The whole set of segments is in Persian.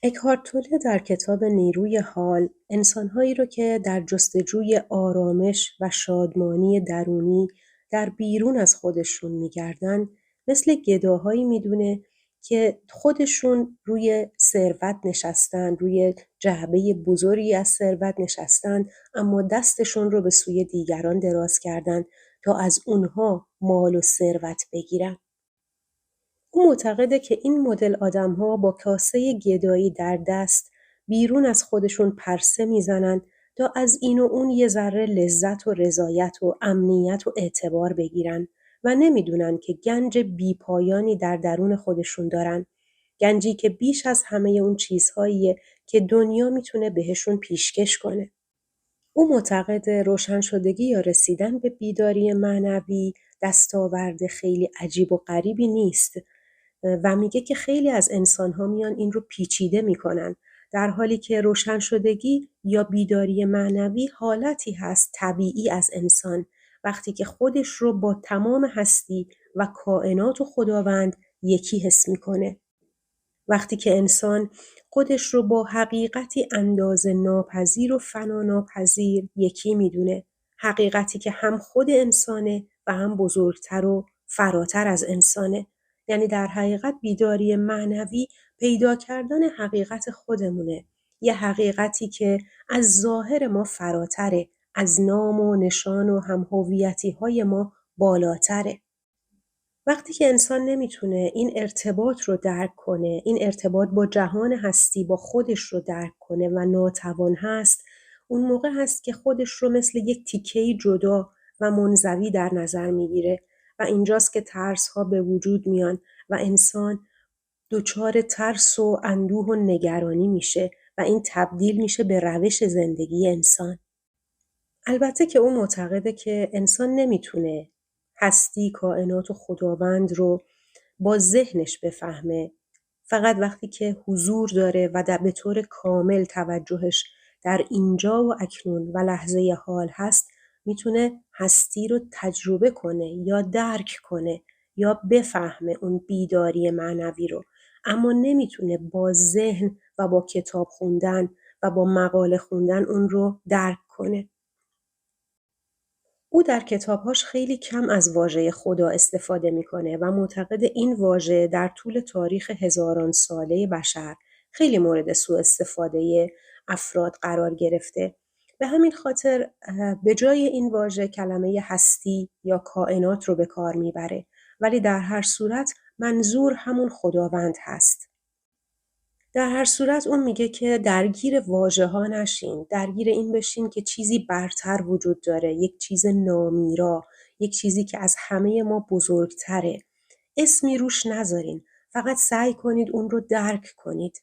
اکهارت توله در کتاب نیروی حال، انسان‌هایی رو که در جستجوی آرامش و شادمانی درونی در بیرون از خودشون می‌گردن، مثل گداهایی می‌دونه که خودشون روی ثروت نشستن، روی جعبه بزرگی از ثروت نشستن، اما دستشون رو به سوی دیگران دراز کردن تا از اونها مال و ثروت بگیرن. او معتقده که این مدل آدم‌ها با کاسه گدایی در دست بیرون از خودشون پرسه میزنن تا از این و اون یه ذره لذت و رضایت و امنیت و اعتبار بگیرن و نمیدونن که گنج بیپایانی در درون خودشون دارن. گنجی که بیش از همه اون چیزهاییه که دنیا میتونه بهشون پیشکش کنه. او معتقد روشن شدگی یا رسیدن به بیداری معنوی دستاورد خیلی عجیب و غریبی نیست و میگه که خیلی از انسان‌ها میان این رو پیچیده میکنن، در حالی که روشن شدگی یا بیداری معنوی حالتی هست طبیعی از انسان وقتی که خودش رو با تمام هستی و کائنات و خداوند یکی حس میکنه. وقتی که انسان خودش رو با حقیقتی اندازه ناپذیر و فنا ناپذیر یکی میدونه، حقیقتی که هم خود انسانه و هم بزرگتر و فراتر از انسانه. یعنی در حقیقت بیداری معنوی پیدا کردن حقیقت خودمونه، یه حقیقتی که از ظاهر ما فراتره، از نام و نشان و هم هویتی های ما بالاتره. وقتی که انسان نمیتونه این ارتباط رو درک کنه، این ارتباط با جهان هستی با خودش رو درک کنه و ناتوان هست، اون موقع هست که خودش رو مثل یک تیکه‌ای جدا و منزوی در نظر میگیره و اینجاست که ترس‌ها به وجود میان و انسان دچار ترس و اندوه و نگرانی میشه و این تبدیل میشه به روش زندگی انسان. البته که او معتقده که انسان نمیتونه هستی، کائنات و خداوند رو با ذهنش بفهمه. فقط وقتی که حضور داره و به طور کامل توجهش در اینجا و اکنون و لحظه حال هست، میتونه هستی رو تجربه کنه یا درک کنه یا بفهمه اون بیداری معنوی رو. اما نمیتونه با ذهن و با کتاب خوندن و با مقاله خوندن اون رو درک کنه. او در کتاب‌هاش خیلی کم از واژه خدا استفاده می‌کنه و معتقد این واژه در طول تاریخ هزاران ساله بشر خیلی مورد سوء استفاده افراد قرار گرفته. به همین خاطر به جای این واژه کلمه هستی یا کائنات رو به کار میبره، ولی در هر صورت منظور همون خداوند هست. در هر صورت اون میگه که درگیر واژه‌ها نشین، درگیر این بشین که چیزی برتر وجود داره، یک چیز نامیرا، یک چیزی که از همه ما بزرگتره. اسمی روش نذارین، فقط سعی کنید اون رو درک کنید.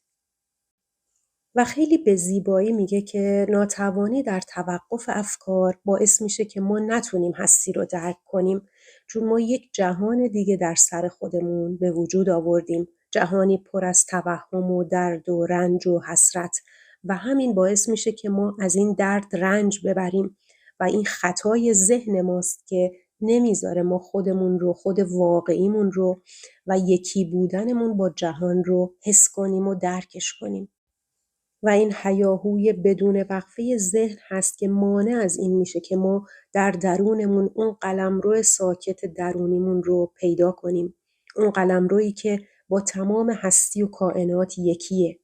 و خیلی به زیبایی میگه که ناتوانی در توقف افکار باعث میشه که ما نتونیم هستی رو درک کنیم، چون ما یک جهان دیگه در سر خودمون به وجود آوردیم، جهانی پر از توهم و درد و رنج و حسرت و همین باعث میشه که ما از این درد رنج ببریم و این خطای ذهن ماست که نمیذاره ما خودمون رو، خود واقعیمون رو و یکی بودنمون با جهان رو حس کنیم و درکش کنیم. و این هیاهوی بدون وقفه ذهن هست که مانع از این میشه که ما در درونمون اون قلمرو ساکت درونیمون رو پیدا کنیم. اون قلمرویی که با تمام هستی و کائنات یکیه.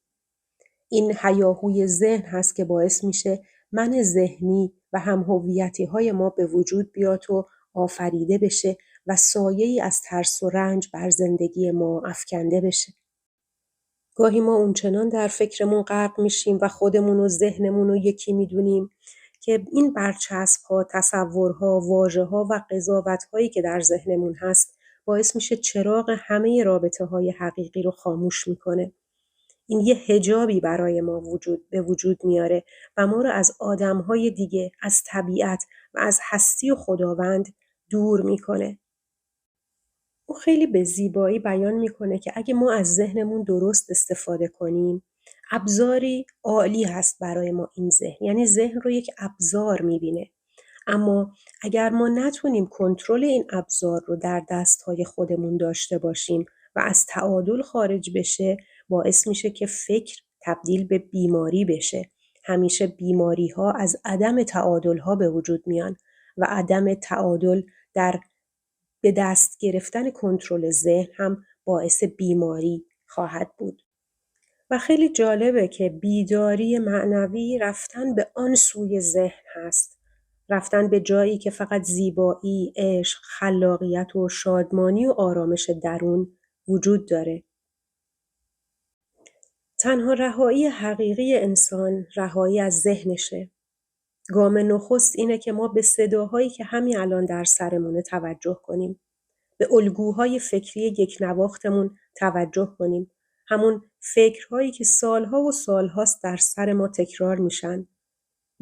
این هیاهوی ذهن هست که باعث میشه من ذهنی و هم هویتی های ما به وجود بیاد و آفریده بشه و سایه‌ای از ترس و رنج بر زندگی ما افکنده بشه. گاهی ما اونچنان در فکرمون غرق میشیم و خودمون و ذهنمون رو یکی میدونیم که این برچسب‌ها، تصورها، واژه‌ها و قضاوت‌هایی که در ذهنمون هست باعث میشه چراغ همه رابطه‌های حقیقی رو خاموش میکنه. این یه حجابی برای ما به وجود میاره و ما رو از آدم‌های دیگه، از طبیعت و از هستی و خداوند دور میکنه. او خیلی به زیبایی بیان میکنه که اگه ما از ذهنمون درست استفاده کنیم، ابزاری عالی هست برای ما این ذهن. یعنی ذهن رو یک ابزار میبینه. اما اگر ما نتونیم کنترل این ابزار رو در دستهای خودمون داشته باشیم و از تعادل خارج بشه، باعث میشه که فکر تبدیل به بیماری بشه. همیشه بیماری‌ها از عدم تعادل‌ها به وجود میان و عدم تعادل در به دست گرفتن کنترل ذهن هم باعث بیماری خواهد بود. و خیلی جالبه که بیداری معنوی رفتن به آن سوی ذهن هست. رفتن به جایی که فقط زیبایی، عشق، خلاقیت و شادمانی و آرامش درون وجود داره. تنها رهایی حقیقی انسان رهایی از ذهنشه. گام نخست اینه که ما به صداهایی که همین الان در سرمونه توجه کنیم. به الگوهای فکری یک نواختمون توجه کنیم. همون فکرهایی که سالها و سالهاست در سر ما تکرار میشن.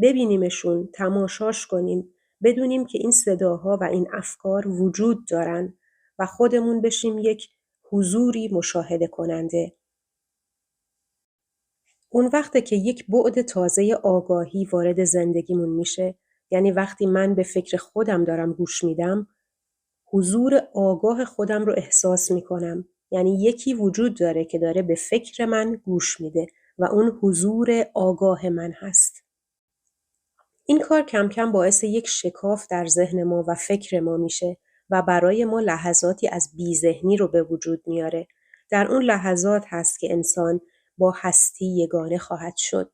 ببینیمشون، تماشاش کنیم، بدونیم که این صداها و این افکار وجود دارن و خودمون بشیم یک حضوری مشاهده کننده. اون وقته که یک بعد تازه آگاهی وارد زندگیمون میشه، یعنی وقتی من به فکر خودم دارم گوش میدم، حضور آگاه خودم رو احساس میکنم. یعنی یکی وجود داره که داره به فکر من گوش میده و اون حضور آگاه من هست. این کار کم کم باعث یک شکاف در ذهن ما و فکر ما میشه و برای ما لحظاتی از بی‌ذهنی رو به وجود میاره. در اون لحظات هست که انسان با هستی یگانه خواهد شد.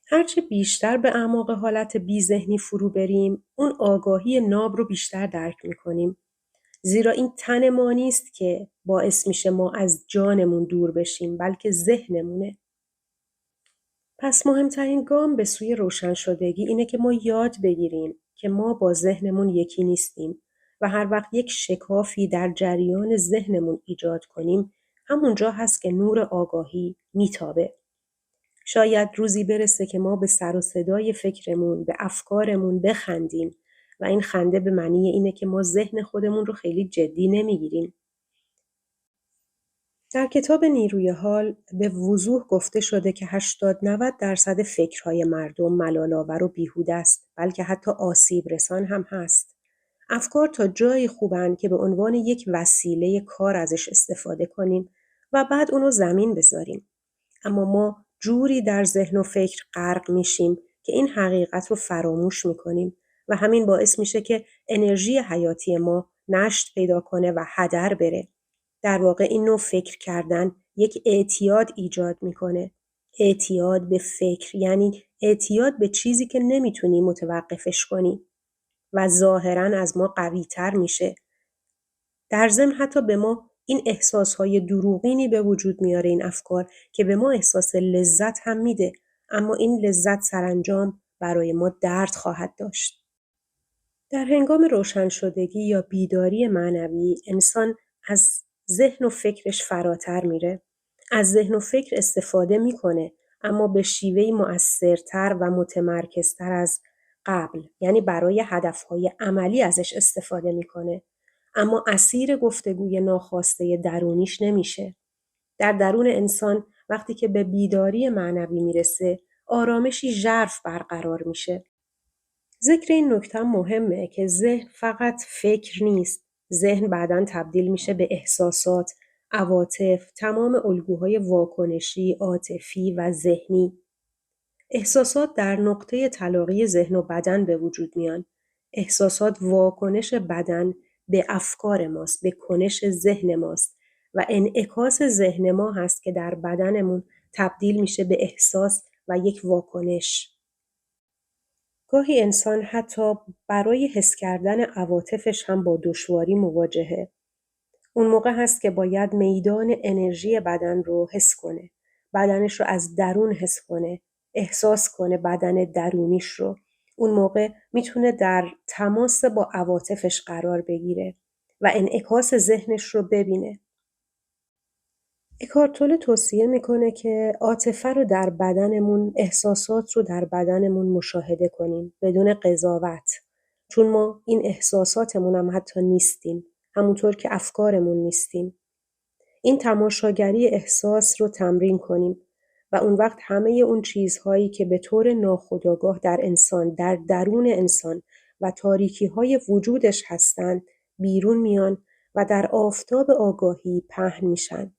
هرچه بیشتر به اعماق حالت بی‌ذهنی فرو بریم، اون آگاهی ناب رو بیشتر درک میکنیم. زیرا این تن ما نیست که باعث میشه ما از جانمون دور بشیم، بلکه ذهنمونه. پس مهمترین گام به سوی روشن شدگی اینه که ما یاد بگیریم که ما با ذهنمون یکی نیستیم و هر وقت یک شکافی در جریان ذهنمون ایجاد کنیم، همونجا هست که نور آگاهی میتابه. شاید روزی برسه که ما به سر و صدای فکرمون، به افکارمون بخندیم و این خنده به معنی اینه که ما ذهن خودمون رو خیلی جدی نمیگیریم. در کتاب نیروی حال به وضوح گفته شده که 80-90% فکرهای مردم ملال‌آور و بیهوده است، بلکه حتی آسیب رسان هم هست. افکار تا جایی خوبن که به عنوان یک وسیله کار ازش استفاده کنیم و بعد اونو زمین بذاریم. اما ما جوری در ذهن و فکر غرق میشیم که این حقیقت رو فراموش میکنیم و همین باعث میشه که انرژی حیاتی ما نشت پیدا کنه و هدر بره. در واقع این نوع فکر کردن یک اعتیاد ایجاد میکنه. اعتیاد به فکر یعنی اعتیاد به چیزی که نمیتونی متوقفش کنی و ظاهراً از ما قوی‌تر میشه. در ضمن حتی به ما این احساسهای دروغینی به وجود میاره این افکار که به ما احساس لذت هم میده، اما این لذت سرانجام برای ما درد خواهد داشت. در هنگام روشن شدگی یا بیداری معنوی انسان از ذهن و فکرش فراتر میره. از ذهن و فکر استفاده میکنه، اما به شیوهی مؤثرتر و متمرکزتر از قبل، یعنی برای هدفهای عملی ازش استفاده میکنه. اما اسیر گفتگوی ناخواسته درونیش نمیشه. در درون انسان وقتی که به بیداری معنوی میرسه، آرامشی ژرف برقرار میشه. ذکر این نکته مهمه که ذهن فقط فکر نیست. ذهن بعداً تبدیل میشه به احساسات، عواطف، تمام الگوهای واکنشی، عاطفی و ذهنی. احساسات در نقطه تلاقی ذهن و بدن به وجود میان. احساسات واکنش بدن به افکار ماست، به کنش ذهن ماست و انعکاس ذهن ما هست که در بدنمون تبدیل میشه به احساس و یک واکنش. گاهی انسان حتی برای حس کردن عواطفش هم با دشواری مواجهه. اون موقع هست که باید میدان انرژی بدن رو حس کنه. بدنش رو از درون حس کنه. احساس کنه بدن درونیش رو. اون موقع میتونه در تماس با عواطفش قرار بگیره و انعکاس ذهنش رو ببینه. اکارت توله توصیه میکنه که عاطفه رو در بدنمون، احساسات رو در بدنمون مشاهده کنیم بدون قضاوت. چون ما این احساساتمون هم حتی نیستیم. همونطور که افکارمون نیستیم. این تماشاگری احساس رو تمرین کنیم و اون وقت همه اون چیزهایی که به طور ناخودآگاه در انسان، در درون انسان و تاریکی‌های وجودش هستن بیرون میان و در آفتاب آگاهی پهن میشن.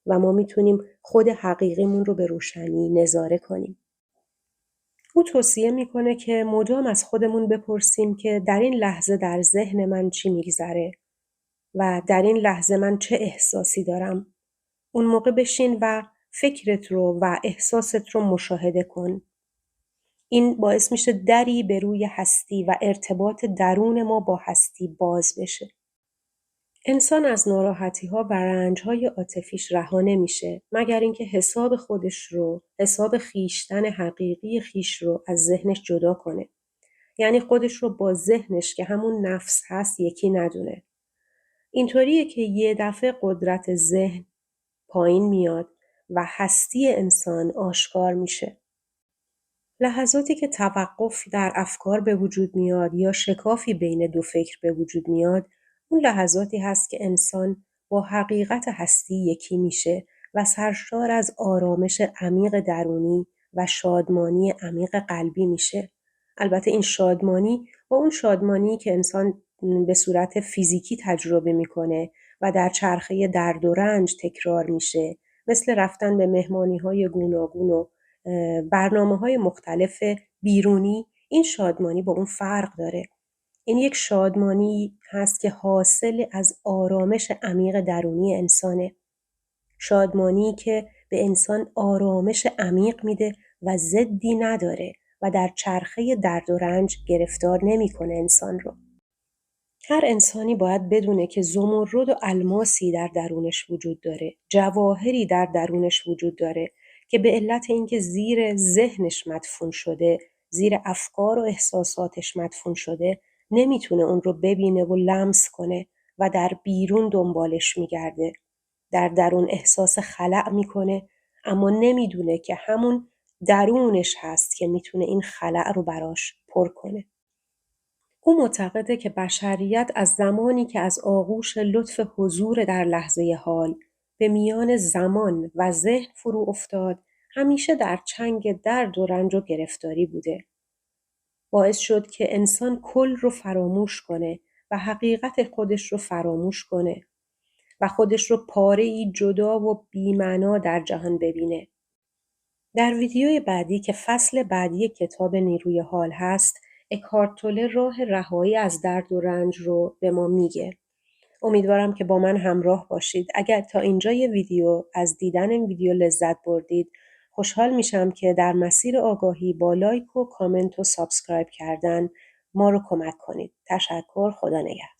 و ما میتونیم خود حقیقیمون رو به روشنی نظاره کنیم. او توصیه میکنه که مدام از خودمون بپرسیم که در این لحظه در ذهن من چی میگذره و در این لحظه من چه احساسی دارم. اون موقع بشین و فکرت رو و احساست رو مشاهده کن. این باعث میشه دری به روی هستی و ارتباط درون ما با هستی باز بشه. انسان از ناراحتی‌ها و رنج‌های عاطفیش رها نمیشه مگر اینکه حساب خیشتن حقیقی خیش رو از ذهنش جدا کنه. یعنی خودش رو با ذهنش که همون نفس هست یکی ندونه. اینطوریه که یه دفعه قدرت ذهن پایین میاد و هستی انسان آشکار میشه. لحظاتی که توقف در افکار به وجود میاد یا شکافی بین دو فکر به وجود میاد، اون لحظاتی هست که انسان با حقیقت هستی یکی میشه و سرشار از آرامش عمیق درونی و شادمانی عمیق قلبی میشه. البته این شادمانی با اون شادمانی که انسان به صورت فیزیکی تجربه میکنه و در چرخه درد و رنج تکرار میشه، مثل رفتن به مهمانی‌های گوناگون و برنامه‌های مختلف بیرونی، این شادمانی با اون فرق داره. این یک شادمانی هست که حاصل از آرامش عمیق درونی انسانه. شادمانی که به انسان آرامش عمیق میده و ضدی نداره و در چرخه درد و رنج گرفتار نمیکنه انسان رو. هر انسانی باید بدونه که زمرد و الماسی در درونش وجود داره، جواهری در درونش وجود داره که به علت اینکه زیر ذهنش مدفون شده، زیر افکار و احساساتش مدفون شده، نمیتونه اون رو ببینه و لمس کنه و در بیرون دنبالش میگرده. در درون احساس خلأ میکنه اما نمیدونه که همون درونش هست که میتونه این خلأ رو براش پر کنه. او معتقده که بشریت از زمانی که از آغوش لطف حضور در لحظه حال به میان زمان و ذهن فرو افتاد، همیشه در چنگ درد و رنج و گرفتاری بوده. باعث شد که انسان کل رو فراموش کنه و حقیقت خودش رو فراموش کنه و خودش رو پاره‌ای جدا و بی‌معنا در جهان ببینه. در ویدیوی بعدی که فصل بعدی کتاب نیروی حال هست، اکهارت توله راه رهایی از درد و رنج رو به ما میگه. امیدوارم که با من همراه باشید. اگر تا اینجای ویدیو از دیدن این ویدیو لذت بردید، خوشحال میشم که در مسیر آگاهی با لایک و کامنت و سابسکرایب کردن ما رو کمک کنید. تشکر. خدا نگهدار.